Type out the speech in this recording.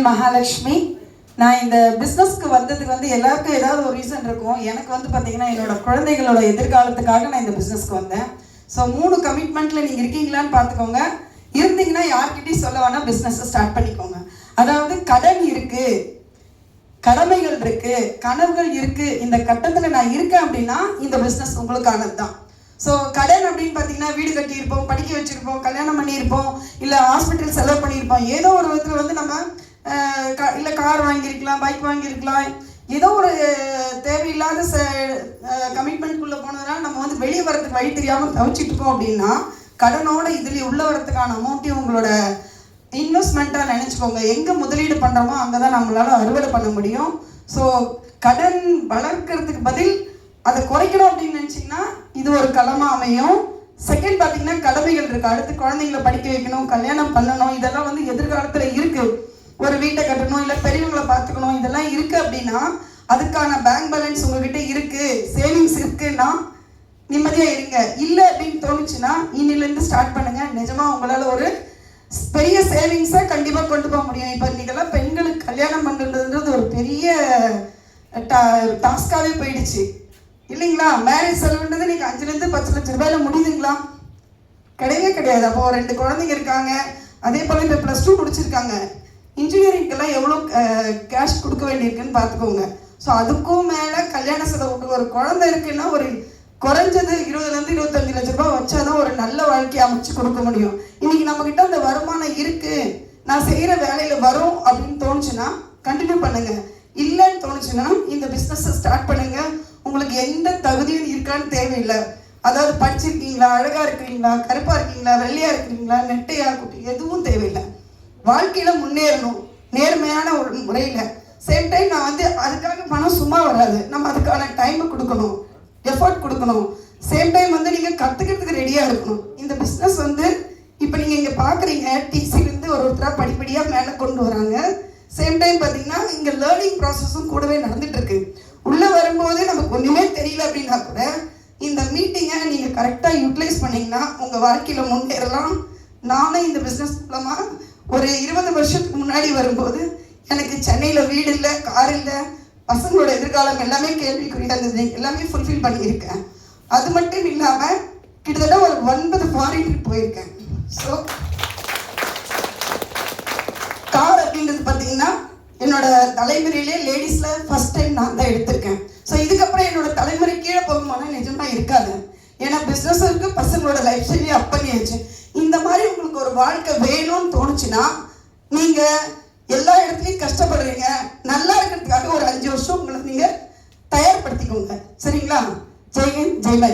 மகாலட்சுமி. நான் இந்த பிஸ்னஸ்க்கு வந்ததுக்கு எல்லாருக்கும் ஏதாவது ஒரு ரீசன் இருக்கும். எனக்கு பார்த்தீங்கன்னா என்னோட குழந்தைகளோட எதிர்காலத்துக்காக நான் இந்த பிஸ்னஸ்க்கு வந்தேன். ஸோ 3 கமிட்மெண்ட்டில் நீங்கள் இருக்கீங்களான்னு பார்த்துக்கோங்க. இருந்தீங்கன்னா யார்கிட்டையும் சொல்ல வேணால் பிஸ்னஸை ஸ்டார்ட் பண்ணிக்கோங்க. அதாவது கடன் இருக்குது, கடமைகள் இருக்குது, கனவுகள் இருக்குது. இந்த கட்டத்தில் நான் இருக்கேன் அப்படின்னா இந்த பிஸ்னஸ் உங்களுக்கானது தான். ஸோ கடன் அப்படின்னு பார்த்தீங்கன்னா வீடு கட்டியிருப்போம், படிக்க வச்சுருப்போம், கல்யாணம் பண்ணியிருப்போம், இல்லை ஹாஸ்பிட்டல் செலவு பண்ணியிருப்போம். ஏதோ ஒரு விதத்தில் நம்ம இல்லை கார் வாங்கியிருக்கலாம், பைக் வாங்கியிருக்கலாம். ஏதோ ஒரு தேவையில்லாத கமிட்மெண்ட்குள்ளே போனதுனால நம்ம வெளியே வரதுக்கு வழி தெரியாமல் தவிச்சிட்டு இருக்கோம். அப்படின்னா கடனோட இதில் உள்ள வரதுக்கான அமௌண்ட்டையும் உங்களோட இன்வெஸ்ட்மெண்ட்டாக நினச்சிக்கோங்க. எங்கே முதலீடு பண்ணுறோமோ அங்கே தான் நம்மளால் அறுவடை பண்ண முடியும். ஸோ கடன் வளர்க்கறதுக்கு பதில் அதை குறைக்கணும் அப்படின்னு நினச்சிங்கன்னா இது ஒரு களமாக அமையும். செகண்ட் பார்த்தீங்கன்னா கடமைகள் இருக்குது. அடுத்து குழந்தைங்களை படிக்க வைக்கணும், கல்யாணம் பண்ணணும். இதெல்லாம் எதிர்காலத்தில் இருக்குது. ஒரு வீட்டை கட்டணும், இல்லை பெரியவங்களை பார்த்துக்கணும், இதெல்லாம் இருக்குது. அப்படின்னா அதுக்கான பேங்க் பேலன்ஸ் உங்ககிட்ட இருக்குது, சேவிங்ஸ் இருக்குன்னா நிம்மதியாக இருங்க. இல்லை அப்படின்னு தோணுச்சுன்னா இன்னிலேருந்து ஸ்டார்ட் பண்ணுங்கள். நிஜமாக உங்களால் ஒரு பெரிய சேவிங்ஸை கண்டிப்பாக கொண்டு போக முடியும். இப்போ இன்றைக்கெல்லாம் பெண்களுக்கு கல்யாணம் பண்ணுறதுன்றது ஒரு பெரிய டாஸ்காகவே போயிடுச்சு இல்லைங்களா? மேரேஜ் செலவுன்றது நீங்கள் 5 லட்சம் 10 லட்சம் ரூபாயில் முடியுதுங்களா? கிடையவே கிடையாது. அப்போ 2 குழந்தைங்க இருக்காங்க, அதே போல் இப்போ +2 முடிச்சிருக்காங்க. இன்ஜினியரிங்கெல்லாம் எவ்வளோ கேஷ் கொடுக்க வேண்டியிருக்குன்னு பார்த்துக்கோங்க. ஸோ அதுக்கும் மேலே கல்யாண செலவுக்கு ஒரு குழந்தை இருக்குன்னா ஒரு குறைஞ்சது 20 to 25 லட்ச ரூபாய் வச்சா தான் ஒரு நல்ல வாழ்க்கையை அமைச்சு கொடுக்க முடியும். இன்றைக்கி நம்மக்கிட்ட அந்த வருமானம் இருக்குது, நான் செய்கிற வேலையில் வரும் அப்படின்னு தோணுச்சுன்னா கண்டினியூ பண்ணுங்கள். இல்லைன்னு தோணுச்சுன்னா இந்த பிஸ்னஸை ஸ்டார்ட் பண்ணுங்கள். உங்களுக்கு எந்த தகுதியும் இருக்கான்னு தேவையில்லை. அதாவது படிச்சிருக்கீங்களா, அழகாக இருக்கிறீங்களா, கருப்பாக இருக்கீங்களா, வெள்ளையாக இருக்கிறீங்களா, நெட்டையாக குட்டி எதுவும் தேவையில்லை. வாழ்க்கையில் முன்னேறணும் நேர்மையான ஒரு முறையில். சேம் டைம் நான் அதுக்காக பணம் சும்மா வராது. நம்ம அதுக்கான டைமை கொடுக்கணும், எஃபர்ட் கொடுக்கணும். சேம் டைம் நீங்கள் கற்றுக்கிறதுக்கு ரெடியாக இருக்கணும். இந்த பிஸ்னஸ் இப்போ நீங்கள் இங்கே பார்க்குறீங்க, டிசிலேருந்து ஒருத்தராக படிப்படியாக மேலே கொண்டு வராங்க. சேம் டைம் பார்த்தீங்கன்னா இங்கே லேர்னிங் ப்ராசஸும் கூடவே நடந்துகிட்ருக்கு. உள்ளே வரும்போதே நமக்கு ஒன்றுமே தெரியல அப்படின்னா கூட இந்த மீட்டிங்கை நீங்கள் கரெக்டாக யூட்டிலைஸ் பண்ணிங்கன்னா உங்கள் வாழ்க்கையில் முன்னேறலாம். நானும் இந்த பிஸ்னஸ் மூலமாக ஒரு 20 வருஷத்துக்கு முன்னாடி வரும்போது எனக்கு சென்னையில் வீடு இல்லை, கார் இல்லை, பசங்களோட எதிர்காலம் எல்லாமே கேள்விக்குறியாக இருந்தது. எல்லாமே ஃபுல்ஃபில் பண்ணியிருக்கேன். அது மட்டும் இல்லாமல் கிட்டத்தட்ட ஒரு 9 ஃபாரின் ட்ரிப் போயிருக்கேன். ஸோ கார் அப்படின்றது பார்த்தீங்கன்னா என்னோட தலைமுறையிலே லேடிஸில் ஃபஸ்ட் டைம் நான் தான் எடுத்திருக்கேன். ஸோ இதுக்கப்புறம் என்னோட தலைமுறை கீழே போகும்போது நிஜமாக இருக்காது. ஏன்னா பிஸ்னஸ் இருக்குது, பசங்களோட லைஃப் ஸ்டைலே அப் பண்ணியாச்சு. இந்த மாதிரி உங்களுக்கு ஒரு வாழ்க்கை வேணும்னு தோணுச்சுன்னா நீங்கள் எல்லா இடத்துலையும் கஷ்டப்படுறீங்க, நல்லா இருக்கிறதுக்காக ஒரு 5 வருஷம் உங்களை நீங்கள் தயார்படுத்திக்கோங்க. சரிங்களா? ஜெய்ஹிந்த், ஜெய்மலை.